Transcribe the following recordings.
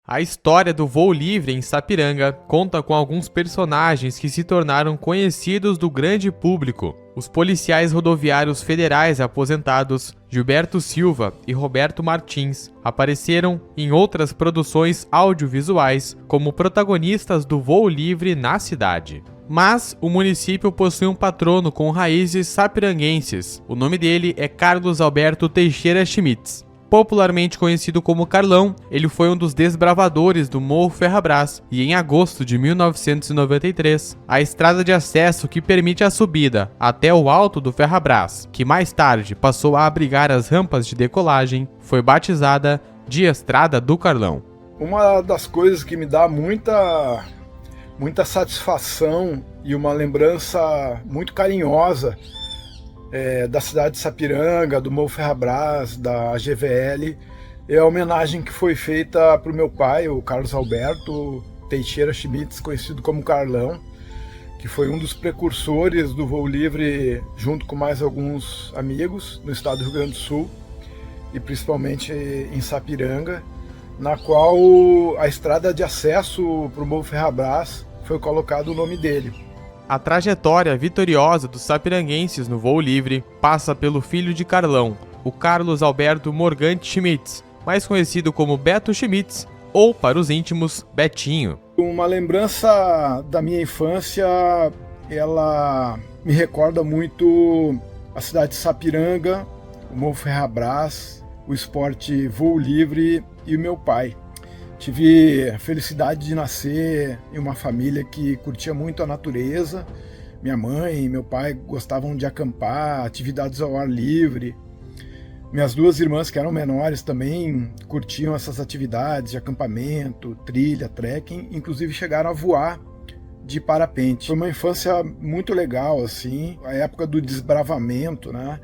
A história do voo livre em Sapiranga conta com alguns personagens que se tornaram conhecidos do grande público. Os policiais rodoviários federais aposentados Gilberto Silva e Roberto Martins apareceram em outras produções audiovisuais como protagonistas do voo livre na cidade. Mas o município possui um patrono com raízes sapiranguenses. O nome dele é Carlos Alberto Teixeira Schmitz. Popularmente conhecido como Carlão, ele foi um dos desbravadores do Morro Ferrabras e em agosto de 1993, a estrada de acesso que permite a subida até o alto do Ferrabras, que mais tarde passou a abrigar as rampas de decolagem, foi batizada de Estrada do Carlão. Uma das coisas que me dá muita satisfação e uma lembrança muito carinhosa da cidade de Sapiranga, do Morro Ferrabras, da GVL, é a homenagem que foi feita para o meu pai, o Carlos Alberto Teixeira Schmitz, conhecido como Carlão, que foi um dos precursores do voo livre, junto com mais alguns amigos, no estado do Rio Grande do Sul, e principalmente em Sapiranga, na qual a estrada de acesso para o Morro Ferrabras foi colocado o nome dele. A trajetória vitoriosa dos sapiranguenses no voo livre passa pelo filho de Carlão, o Carlos Alberto Morgante Schmitz, mais conhecido como Beto Schmitz, ou, para os íntimos, Betinho. Uma lembrança da minha infância, ela me recorda muito a cidade de Sapiranga, o Morro Ferrabras, o esporte voo livre e o meu pai. Tive a felicidade de nascer em uma família que curtia muito a natureza. Minha mãe e meu pai gostavam de acampar, atividades ao ar livre. Minhas duas irmãs, que eram menores, também curtiam essas atividades de acampamento, trilha, trekking, inclusive chegaram a voar de parapente. Foi uma infância muito legal, assim, a época do desbravamento, né?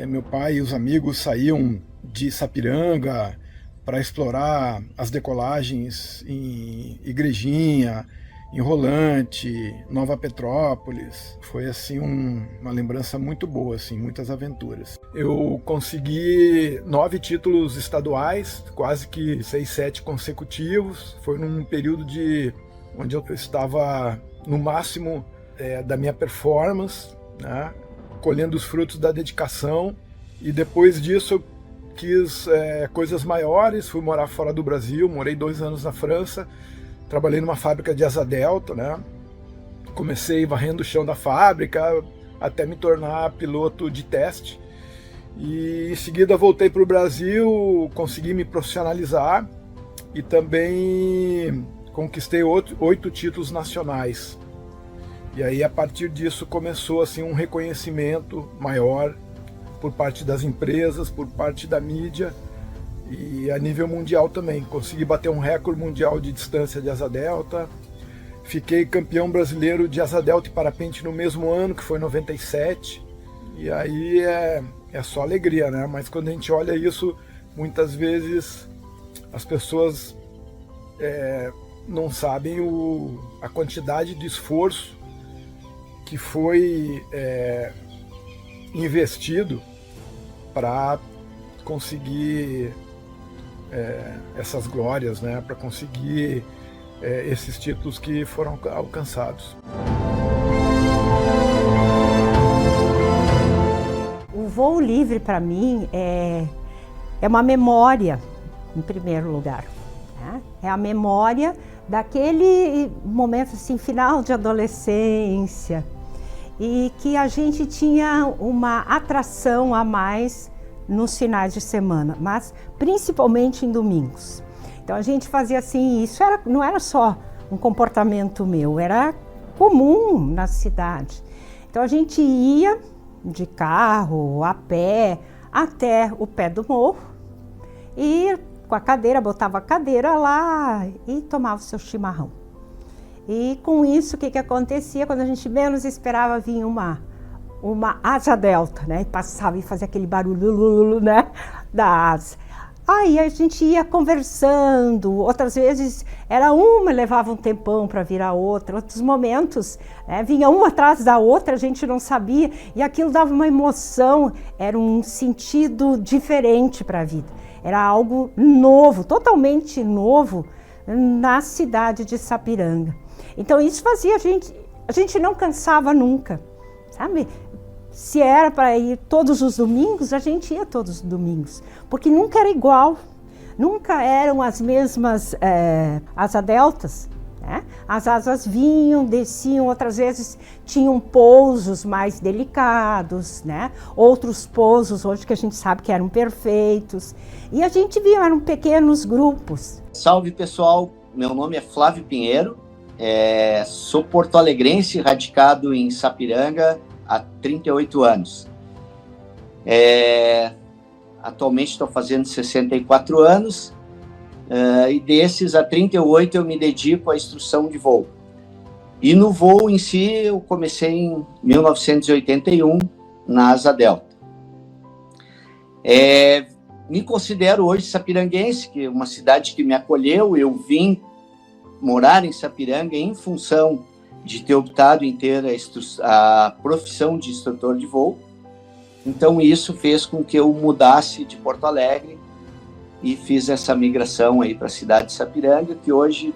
Meu pai e os amigos saíam de Sapiranga para explorar as decolagens em Igrejinha, em Rolante, Nova Petrópolis. Foi assim uma lembrança muito boa, assim, muitas aventuras. Eu consegui 9 títulos estaduais, quase que 6, 7 consecutivos. Foi num período onde eu estava no máximo da minha performance, né, colhendo os frutos da dedicação, e depois disso eu quis coisas maiores, fui morar fora do Brasil, morei 2 anos na França, trabalhei numa fábrica de asa delta, né? Comecei varrendo o chão da fábrica até me tornar piloto de teste, e em seguida voltei para o Brasil, consegui me profissionalizar e também conquistei 8 títulos nacionais. E aí a partir disso começou assim um reconhecimento maior por parte das empresas, por parte da mídia e a nível mundial também. Consegui bater um recorde mundial de distância de asa delta. Fiquei campeão brasileiro de asa delta e parapente no mesmo ano, que foi 97. E aí é só alegria, né? Mas quando a gente olha isso, muitas vezes as pessoas não sabem a quantidade de esforço que foi investido para conseguir essas glórias, né? Para conseguir esses títulos que foram alcançados. O voo livre para mim é uma memória, em primeiro lugar, né? É a memória daquele momento assim, final de adolescência, e que a gente tinha uma atração a mais nos finais de semana, mas principalmente em domingos. Então a gente fazia assim, não era só um comportamento meu, era comum na cidade. Então a gente ia de carro, a pé, até o pé do morro e com a cadeira, botava a cadeira lá e tomava o seu chimarrão. E com isso, o que acontecia? Quando a gente menos esperava, vinha uma asa delta, né? E passava e fazia aquele barulho, né? Da asa. Aí a gente ia conversando, outras vezes era uma, levava um tempão para vir a outra, outros momentos, né, vinha uma atrás da outra, a gente não sabia, e aquilo dava uma emoção, era um sentido diferente para a vida. Era algo novo, totalmente novo na cidade de Sapiranga. Então isso fazia a gente não cansava nunca, sabe? Se era para ir todos os domingos, a gente ia todos os domingos, porque nunca era igual, nunca eram as mesmas asa deltas, né? As asas vinham, desciam, outras vezes tinham pousos mais delicados, né? Outros pousos hoje que a gente sabe que eram perfeitos, e a gente via, eram pequenos grupos. Salve pessoal, meu nome é Flávio Pinheiro, sou porto-alegrense, radicado em Sapiranga há 38 anos. Atualmente estou fazendo 64 anos, e desses, há 38 eu me dedico à instrução de voo. E no voo em si, eu comecei em 1981, na Asa Delta. Me considero hoje sapiranguense, que é uma cidade que me acolheu. Eu vim morar em Sapiranga em função de ter optado em ter a profissão de instrutor de voo. Então isso fez com que eu mudasse de Porto Alegre e fiz essa migração aí para a cidade de Sapiranga, que hoje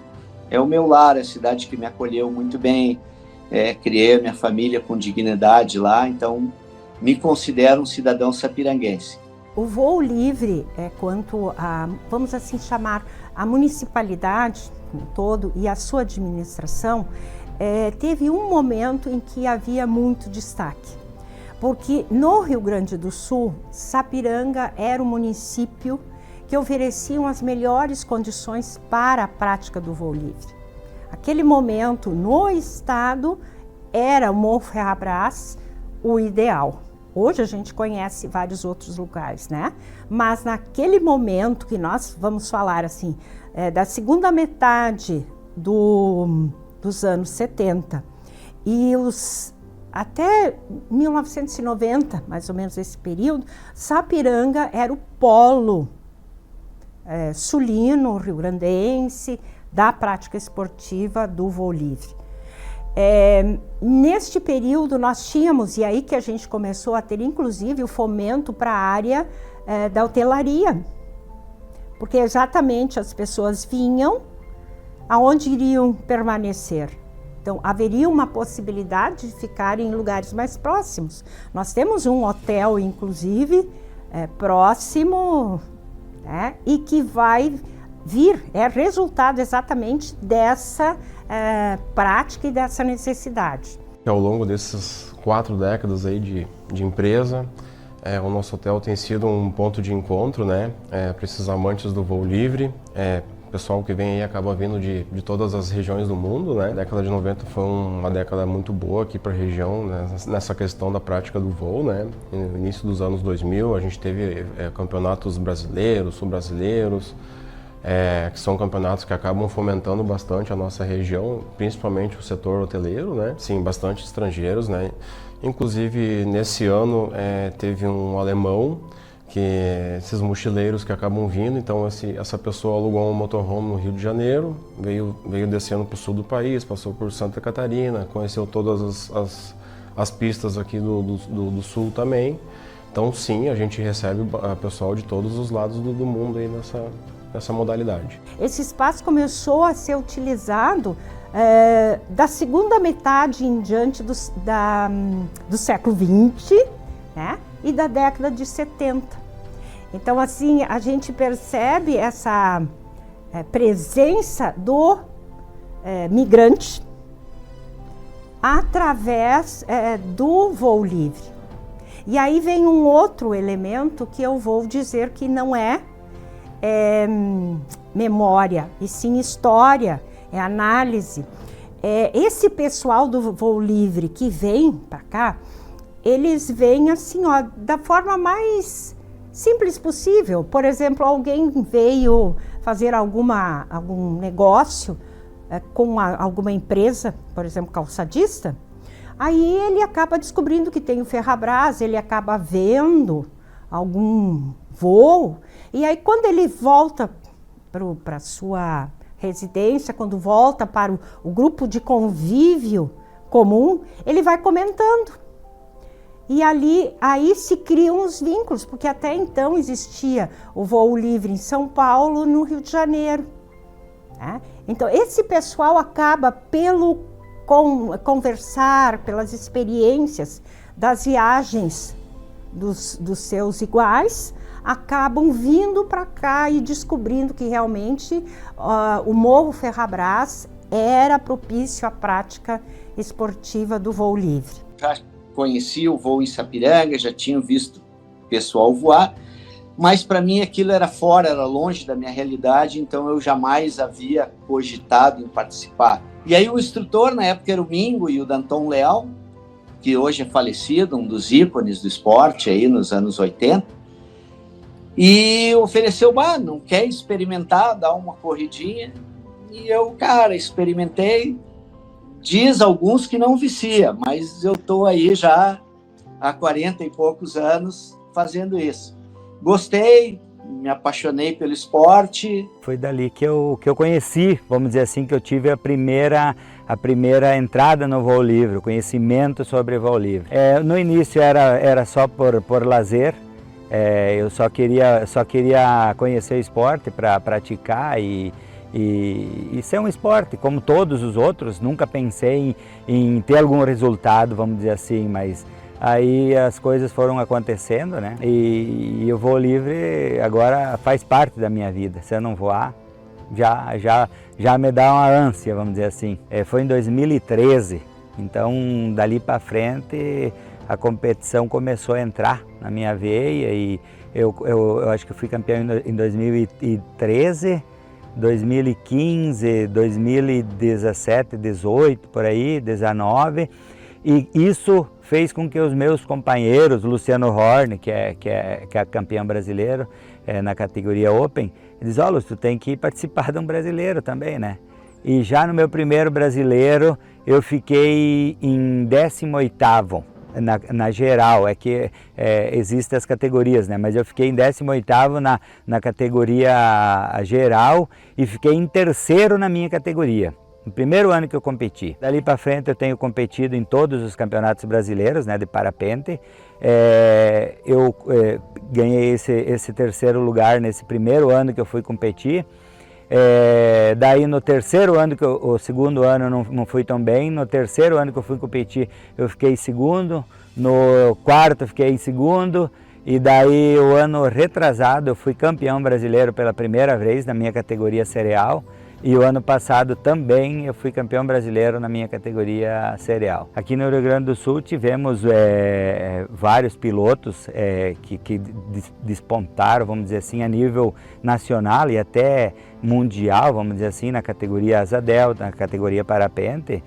é o meu lar, a cidade que me acolheu muito bem, criei a minha família com dignidade lá, então me considero um cidadão sapiranguense. O voo livre, quanto a, vamos assim chamar, a municipalidade todo e a sua administração, teve um momento em que havia muito destaque, porque no Rio Grande do Sul, Sapiranga era o município que ofereciam as melhores condições para a prática do voo livre. Aquele momento, no estado, era o Morro Ferrabras o ideal. Hoje a gente conhece vários outros lugares, né? Mas naquele momento que nós vamos falar assim, da segunda metade dos anos 70 e até 1990, mais ou menos esse período, Sapiranga era o polo sulino, rio-grandense, da prática esportiva do voo livre. Neste período nós tínhamos, e aí que a gente começou a ter inclusive o fomento para a área da hotelaria, porque exatamente as pessoas vinham aonde iriam permanecer. Então haveria uma possibilidade de ficar em lugares mais próximos. Nós temos um hotel inclusive próximo, né, e que vai vir, resultado exatamente dessa prática e dessa necessidade. Ao longo dessas 4 décadas aí de empresa, o nosso hotel tem sido um ponto de encontro, né, para esses amantes do voo livre. O pessoal que vem aí acaba vindo de todas as regiões do mundo, né? A década de 90 foi uma década muito boa aqui para a região, né, nessa questão da prática do voo, né? No início dos anos 2000 a gente teve campeonatos brasileiros, sul-brasileiros, que são campeonatos que acabam fomentando bastante a nossa região, principalmente o setor hoteleiro, né? Sim, bastante estrangeiros, né? Inclusive nesse ano teve um alemão, esses mochileiros que acabam vindo, então essa pessoa alugou um motorhome no Rio de Janeiro, veio descendo para o sul do país, passou por Santa Catarina, conheceu todas as pistas aqui do sul também. Então sim, a gente recebe pessoal de todos os lados do mundo aí nessa modalidade. Esse espaço começou a ser utilizado da segunda metade em diante do século XX, né? E da década de 70. Então, assim, a gente percebe essa presença do migrante através do voo livre. E aí vem um outro elemento que eu vou dizer que não é memória, e sim história, é análise. Esse pessoal do voo livre que vem para cá, eles vêm assim, ó, da forma mais simples possível. Por exemplo, alguém veio fazer algum negócio com alguma empresa, por exemplo, calçadista, aí ele acaba descobrindo que tem o Ferrabras, ele acaba vendo algum voo, e aí quando ele volta para a sua residência, quando volta para o grupo de convívio comum, ele vai comentando. E aí se criam os vínculos, porque até então existia o voo livre em São Paulo, no Rio de Janeiro. Né? Então esse pessoal acaba pelo conversar, pelas experiências das viagens dos seus iguais, acabam vindo para cá e descobrindo que realmente o Morro Ferrabras era propício à prática esportiva do voo livre. Já conheci o voo em Sapiranga, já tinha visto o pessoal voar, mas para mim aquilo era fora, era longe da minha realidade, então eu jamais havia cogitado em participar. E aí o instrutor, na época era o Mingo e o Danton Leal, que hoje é falecido, um dos ícones do esporte aí nos anos 80, e ofereceu, não quer experimentar, dar uma corridinha? E eu, cara, experimentei. Diz alguns que não vicia, mas eu estou aí já há 40 e poucos anos fazendo isso. Gostei, me apaixonei pelo esporte. Foi dali que eu conheci, vamos dizer assim, que eu tive a primeira entrada no voo livre, o conhecimento sobre voo livre. No início era só por lazer, eu só queria conhecer o esporte para praticar e ser um esporte, como todos os outros. Nunca pensei em ter algum resultado, vamos dizer assim, mas aí as coisas foram acontecendo, né? E o voo livre agora faz parte da minha vida. Se eu não voar, já me dá uma ânsia, vamos dizer assim. Foi em 2013, então dali para frente a competição começou a entrar na minha veia e eu acho que eu fui campeão em 2013, 2015, 2017, 18, por aí, 19, e isso fez com que os meus companheiros, Luciano Horn, que é campeão brasileiro na categoria Open, ele diz: ó, Lúcio, tu tem que participar de um brasileiro também, né? E já no meu primeiro brasileiro eu fiquei em 18º. Na geral, existem as categorias, né? Mas eu fiquei em 18º na categoria geral e fiquei em terceiro na minha categoria, no primeiro ano que eu competi. Dali para frente eu tenho competido em todos os campeonatos brasileiros, né, de parapente. Eu ganhei esse terceiro lugar nesse primeiro ano que eu fui competir. Daí no terceiro ano, o segundo ano não fui tão bem, no terceiro ano que eu fui competir eu fiquei segundo, no quarto eu fiquei em segundo, e daí o ano retrasado eu fui campeão brasileiro pela primeira vez na minha categoria cereal, e o ano passado também eu fui campeão brasileiro na minha categoria cereal. Aqui no Rio Grande do Sul tivemos vários pilotos que despontaram, vamos dizer assim, a nível nacional e até mundial, vamos dizer assim, na categoria asa delta, na categoria parapente,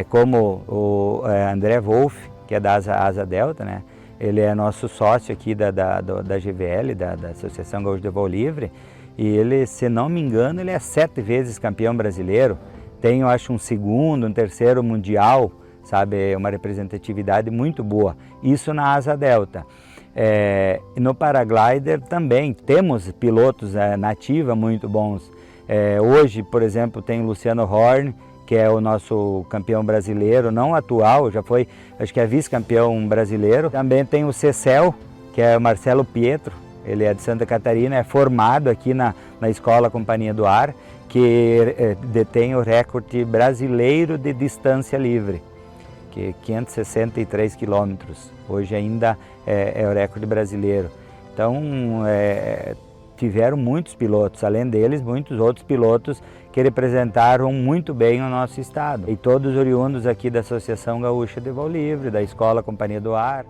como o André Wolff, que é da asa delta, né? Ele é nosso sócio aqui da GVL, da Associação Gaúcha de Voo Livre. E ele, se não me engano, ele é 7 vezes campeão brasileiro. Tem, eu acho, um segundo, um terceiro mundial, sabe? Uma representatividade muito boa. Isso na asa delta. No paraglider também temos pilotos na ativa muito bons. Hoje, por exemplo, tem o Luciano Horn, que é o nosso campeão brasileiro, não atual, já foi, acho que é vice-campeão brasileiro. Também tem o Cecel, que é o Marcelo Pietro. Ele é de Santa Catarina, é formado aqui na Escola Companhia do Ar, que detém o recorde brasileiro de distância livre, que é 563 quilômetros. Hoje ainda é o recorde brasileiro. Então, tiveram muitos pilotos, além deles, muitos outros pilotos que representaram muito bem o nosso estado. E todos oriundos aqui da Associação Gaúcha de Voo Livre, da Escola Companhia do Ar.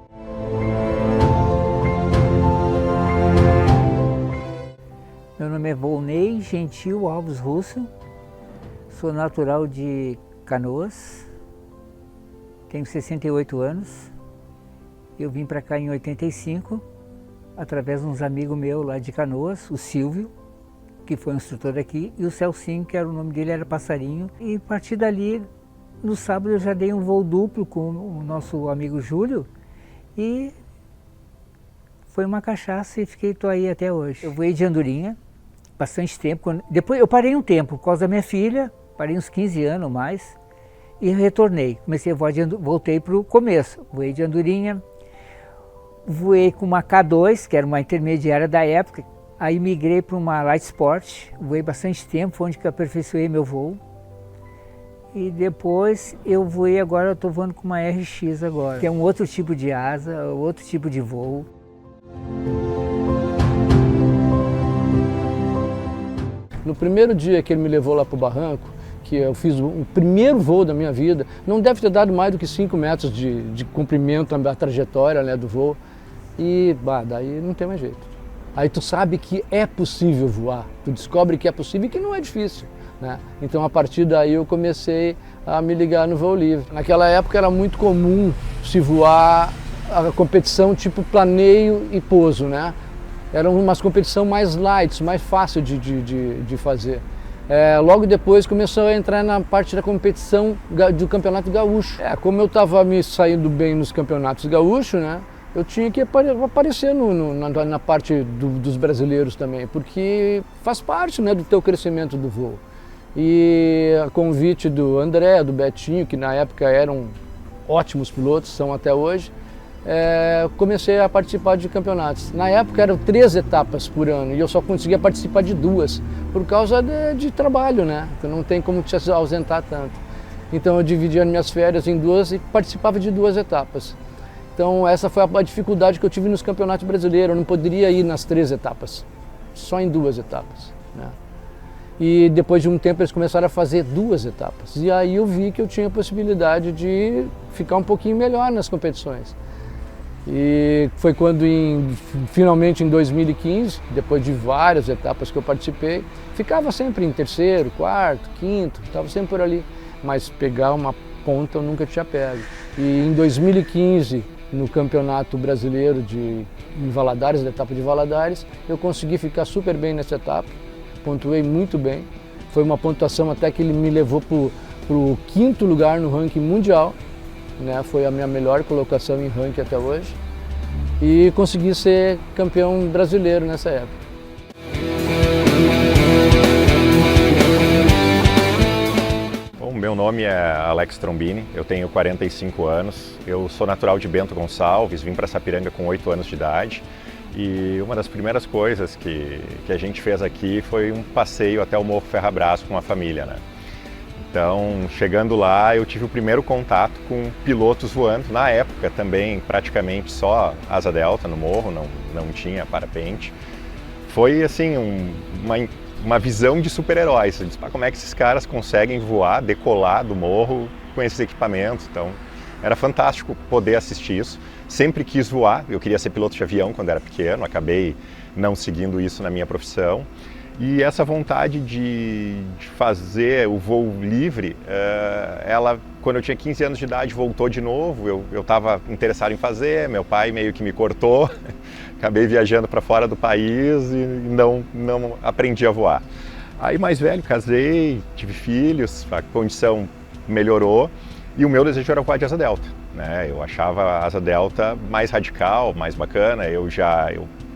Meu nome é Volney Gentil Alves Russo, sou natural de Canoas, tenho 68 anos. Eu vim para cá em 85, através de uns amigos meus lá de Canoas, o Silvio, que foi um instrutor aqui, e o Celcinho, que era o nome dele, era Passarinho. E a partir dali, no sábado, eu já dei um voo duplo com o nosso amigo Júlio, e foi uma cachaça e tô aí até hoje. Eu voei de andorinha bastante tempo. Depois eu parei um tempo por causa da minha filha, parei uns 15 anos ou mais e retornei. Comecei a voar voltei para o começo. Voei de andorinha, voei com uma K2, que era uma intermediária da época, aí migrei para uma Light Sport, voei bastante tempo, foi onde que eu aperfeiçoei meu voo. E depois eu voei agora, eu estou voando com uma RX agora, que é um outro tipo de asa, outro tipo de voo. No primeiro dia que ele me levou lá para o barranco, que eu fiz o primeiro voo da minha vida, não deve ter dado mais do que 5 metros de comprimento da trajetória, né, do voo. E daí não tem mais jeito. Aí tu sabe que é possível voar, tu descobre que é possível e que não é difícil, né? Então a partir daí eu comecei a me ligar no voo livre. Naquela época era muito comum se voar a competição tipo planeio e pouso, né? Era umas competição mais light, mais fácil de fazer. Logo depois começou a entrar na parte da competição do Campeonato Gaúcho. Como eu estava me saindo bem nos campeonatos gaúchos, né? Eu tinha que aparecer na parte dos brasileiros também, porque faz parte, né, do teu crescimento do voo. E a convite do André, do Betinho, que na época eram ótimos pilotos, são até hoje, comecei a participar de campeonatos. Na época eram 3 etapas por ano e eu só conseguia participar de 2, por causa de trabalho, né? Que não tem como te ausentar tanto. Então eu dividia minhas férias em 2 e participava de 2 etapas. Então essa foi a dificuldade que eu tive nos campeonatos brasileiros, eu não poderia ir nas 3 etapas, só em 2 etapas, né? E depois de um tempo eles começaram a fazer 2 etapas. E aí eu vi que eu tinha a possibilidade de ficar um pouquinho melhor nas competições. E foi quando finalmente em 2015, depois de várias etapas que eu participei, ficava sempre em 3º, 4º, 5º, estava sempre por ali. Mas pegar uma ponta eu nunca tinha pego. E em 2015, no Campeonato Brasileiro em Valadares, da etapa de Valadares, eu consegui ficar super bem nessa etapa, pontuei muito bem. Foi uma pontuação até que ele me levou para o 5º lugar no ranking mundial, né? Foi a minha melhor colocação em ranking até hoje. E consegui ser campeão brasileiro nessa época. Meu nome é Alex Trombini, eu tenho 45 anos, eu sou natural de Bento Gonçalves, vim para Sapiranga com 8 anos de idade e uma das primeiras coisas que a gente fez aqui foi um passeio até o Morro Ferrabras com a família, né? Então, chegando lá, eu tive o primeiro contato com pilotos voando, na época também praticamente só asa delta no morro, não tinha parapente. Foi assim, uma visão de super-heróis. Eu disse, como é que esses caras conseguem voar, decolar do morro com esses equipamentos? Então, era fantástico poder assistir isso. Sempre quis voar, eu queria ser piloto de avião quando era pequeno, acabei não seguindo isso na minha profissão. E essa vontade de fazer o voo livre, ela, quando eu tinha 15 anos de idade, voltou de novo. Eu estava interessado em fazer, meu pai meio que me cortou, acabei viajando para fora do país e não aprendi a voar. Aí mais velho, casei, tive filhos, a condição melhorou e o meu desejo era voar de asa delta, né? Eu achava a asa delta mais radical, mais bacana, eu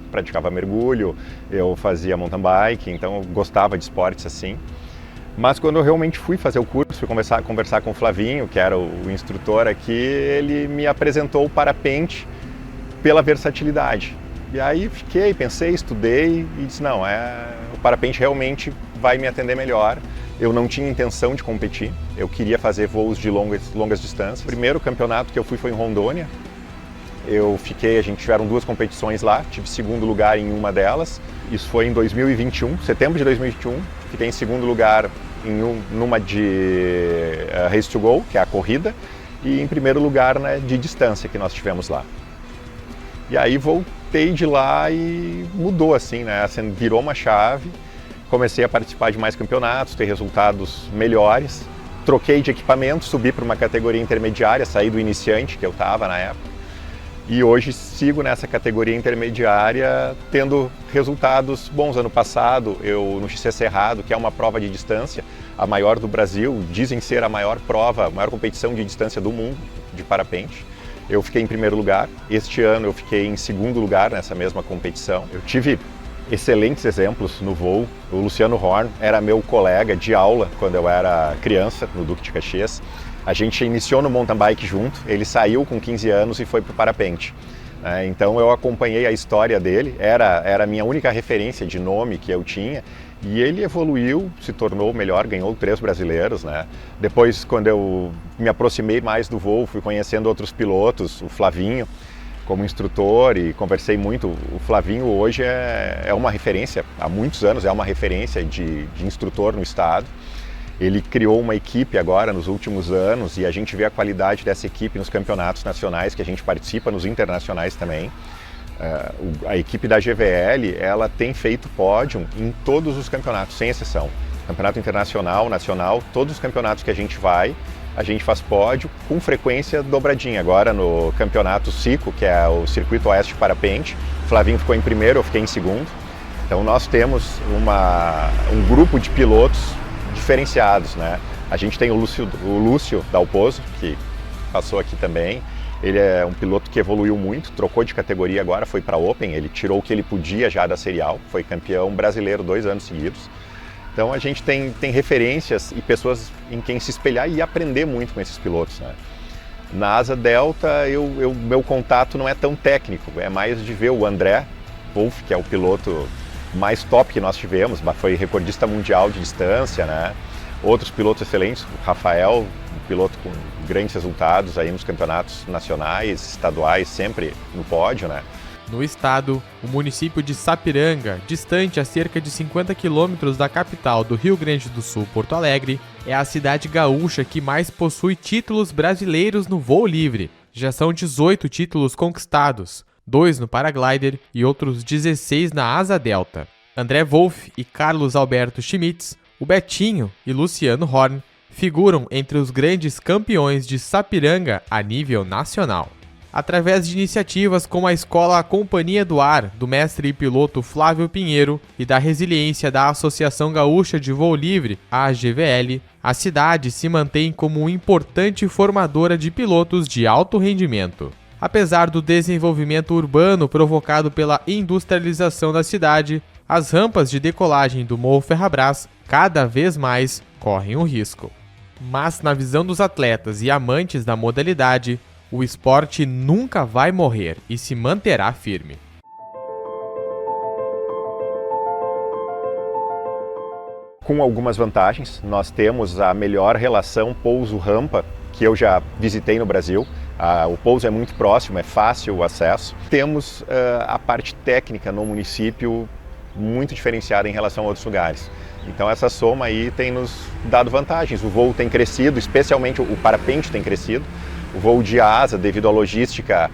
praticava mergulho, eu fazia mountain bike, então eu gostava de esportes assim. Mas quando eu realmente fui fazer o curso, fui conversar com o Flavinho, que era o instrutor aqui, ele me apresentou o parapente pela versatilidade. E aí pensei, estudei e disse, não, o parapente realmente vai me atender melhor. Eu não tinha intenção de competir, eu queria fazer voos de longas distâncias. O primeiro campeonato que eu fui foi em Rondônia. A gente tiveram 2 competições lá, tive 2º lugar em uma delas. Isso foi em 2021, setembro de 2021. Fiquei em 2º lugar numa de Race to Go, que é a corrida, e em 1º lugar, né, de distância que nós tivemos lá. E aí voltei de lá e mudou assim, né? Assim, virou uma chave, comecei a participar de mais campeonatos, ter resultados melhores. Troquei de equipamento, subi para uma categoria intermediária, saí do iniciante que eu estava na época. E hoje sigo nessa categoria intermediária, tendo resultados bons. Ano passado, no XC Cerrado, que é uma prova de distância, a maior do Brasil, dizem ser a maior competição de distância do mundo, de parapente. Eu fiquei em 1º lugar. Este ano eu fiquei em 2º lugar nessa mesma competição. Eu tive excelentes exemplos no voo. O Luciano Horn era meu colega de aula quando eu era criança, no Duque de Caxias. A gente iniciou no mountain bike junto, ele saiu com 15 anos e foi para o parapente. Então eu acompanhei a história dele, era a minha única referência de nome que eu tinha, e ele evoluiu, se tornou melhor, ganhou 3 brasileiros, né? Depois, quando eu me aproximei mais do voo, fui conhecendo outros pilotos, o Flavinho como instrutor, e conversei muito. O Flavinho hoje é uma referência, há muitos anos é uma referência de instrutor no estado. Ele criou uma equipe agora nos últimos anos e a gente vê a qualidade dessa equipe nos campeonatos nacionais, que a gente participa, nos internacionais também. A equipe da GVL, ela tem feito pódio em todos os campeonatos, sem exceção. Campeonato internacional, nacional, todos os campeonatos que a gente vai, a gente faz pódio com frequência dobradinha. Agora no campeonato CICO, que é o Circuito Oeste Parapente, o Flavinho ficou em primeiro, eu fiquei em segundo. Então nós temos um grupo de pilotos diferenciados, né? A gente tem o Lúcio Dalpozo, que passou aqui também. Ele é um piloto que evoluiu muito, trocou de categoria agora, foi para Open, ele tirou o que ele podia já da serial, foi campeão brasileiro 2 anos seguidos. Então a gente tem referências e pessoas em quem se espelhar e aprender muito com esses pilotos, né? Na Asa Delta, meu contato não é tão técnico, é mais de ver o André Wolff, que é o piloto mais top que nós tivemos, foi recordista mundial de distância, né? Outros pilotos excelentes, o Rafael, um piloto com grandes resultados aí nos campeonatos nacionais, estaduais, sempre no pódio, né? No estado, o município de Sapiranga, distante a cerca de 50 quilômetros da capital do Rio Grande do Sul, Porto Alegre, é a cidade gaúcha que mais possui títulos brasileiros no voo livre. Já são 18 títulos conquistados, 2 no paraglider e outros 16 na asa delta. André Wolff e Carlos Alberto Schmitz, o Betinho e Luciano Horn figuram entre os grandes campeões de Sapiranga a nível nacional. Através de iniciativas como a Escola Companhia do Ar, do mestre e piloto Flávio Pinheiro, e da resiliência da Associação Gaúcha de Voo Livre, a AGVL, a cidade se mantém como uma importante formadora de pilotos de alto rendimento. Apesar do desenvolvimento urbano provocado pela industrialização da cidade, as rampas de decolagem do Morro Ferrabras cada vez mais correm o risco. Mas, na visão dos atletas e amantes da modalidade, o esporte nunca vai morrer e se manterá firme. Com algumas vantagens, nós temos a melhor relação pouso-rampa que eu já visitei no Brasil. O pouso é muito próximo, é fácil o acesso. Temos a parte técnica no município muito diferenciada em relação a outros lugares. Então essa soma aí tem nos dado vantagens. O voo tem crescido, especialmente o parapente tem crescido. O voo de asa, devido à logística,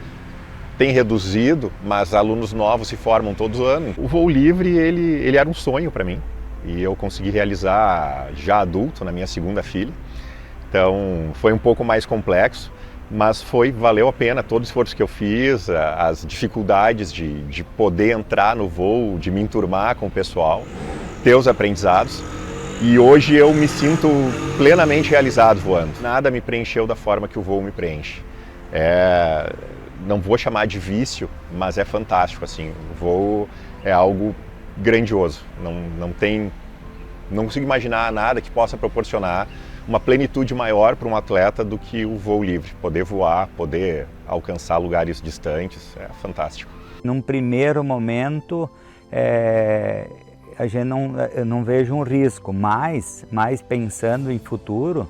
tem reduzido, mas alunos novos se formam todo ano. O voo livre, ele era um sonho para mim. E eu consegui realizar já adulto, na minha segunda filha. Então foi um pouco mais complexo, mas valeu a pena todo o esforço que eu fiz, as dificuldades de poder entrar no voo, de me enturmar com o pessoal, ter os aprendizados. E hoje eu me sinto plenamente realizado voando. Nada me preencheu da forma que o voo me preenche. Não vou chamar de vício, mas é fantástico, assim. O voo é algo grandioso. Não consigo imaginar nada que possa proporcionar uma plenitude maior para um atleta do que o voo livre. Poder voar, poder alcançar lugares distantes, é fantástico. Num primeiro momento, eu não vejo um risco, mas pensando em futuro,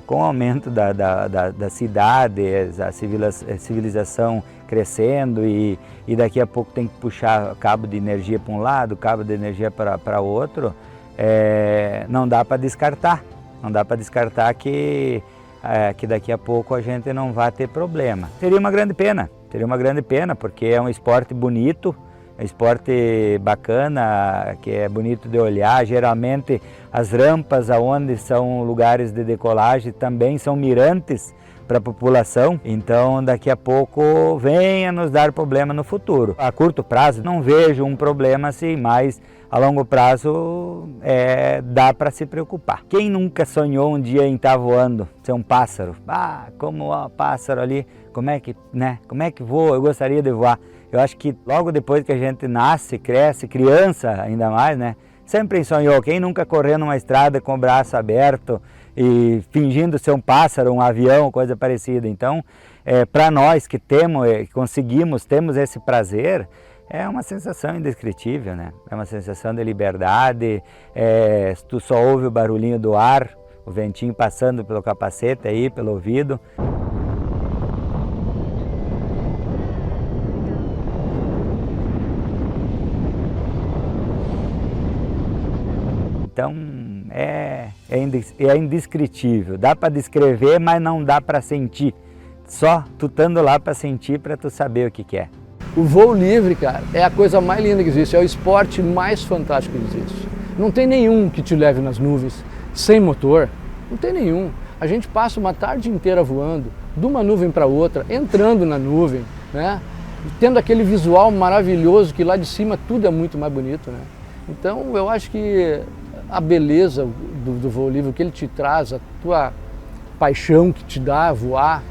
com o aumento da cidade, a civilização crescendo e daqui a pouco tem que puxar cabo de energia para um lado, cabo de energia para outro, não dá para descartar. Não dá para descartar que daqui a pouco a gente não vai ter problema. Seria uma grande pena, porque é um esporte bonito, é um esporte bacana, que é bonito de olhar. Geralmente as rampas aonde são lugares de decolagem também são mirantes para a população, então daqui a pouco venha nos dar problema no futuro. A curto prazo não vejo um problema assim, mas a longo prazo dá para se preocupar. Quem nunca sonhou um dia em estar voando, ser um pássaro? Como o pássaro ali, como é que voa? Eu gostaria de voar. Eu acho que logo depois que a gente nasce, cresce, criança ainda mais, né? Sempre sonhou. Quem nunca correu numa estrada com o braço aberto e fingindo ser um pássaro, um avião, coisa parecida. Então, para nós que temos, temos esse prazer, é uma sensação indescritível, né? É uma sensação de liberdade, tu só ouve o barulhinho do ar, o ventinho passando pelo capacete aí, pelo ouvido. Então é indescritível, dá para descrever, mas não dá para sentir. Só tu estando lá para sentir, para tu saber o que é. O voo livre, cara, é a coisa mais linda que existe, é o esporte mais fantástico que existe. Não tem nenhum que te leve nas nuvens sem motor, não tem nenhum. A gente passa uma tarde inteira voando, de uma nuvem para outra, entrando na nuvem, né? Tendo aquele visual maravilhoso que lá de cima tudo é muito mais bonito, né? Então eu acho que a beleza do voo livre, o que ele te traz, a tua paixão que te dá voar,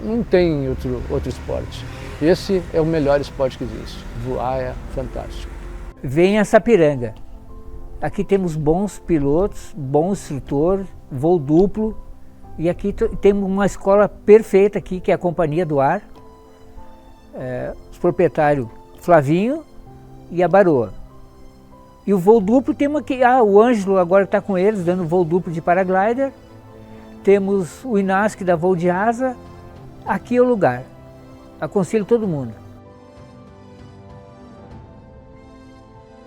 não tem outro esporte. Esse é o melhor esporte que existe. Voar é fantástico. Venha a Sapiranga. Aqui temos bons pilotos, bom instrutor, voo duplo. E aqui temos uma escola perfeita aqui, que é a Companhia do Ar. Os proprietários Flavinho e a Baroa. E o voo duplo temos aqui, o Ângelo agora está com eles, dando voo duplo de paraglider. Temos o Inácio que dá voo de asa. Aqui é o lugar. Aconselho todo mundo.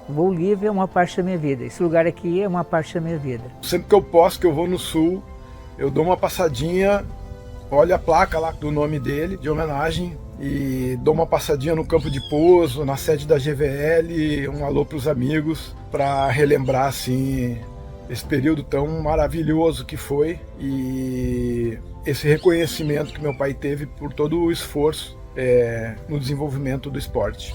O voo livre é uma parte da minha vida. Esse lugar aqui é uma parte da minha vida. Sempre que eu posso, que eu vou no sul, eu dou uma passadinha, olho a placa lá do nome dele, de homenagem, e dou uma passadinha no campo de pouso, na sede da GVL, um alô para os amigos, para relembrar assim esse período tão maravilhoso que foi e esse reconhecimento que meu pai teve por todo o esforço no desenvolvimento do esporte.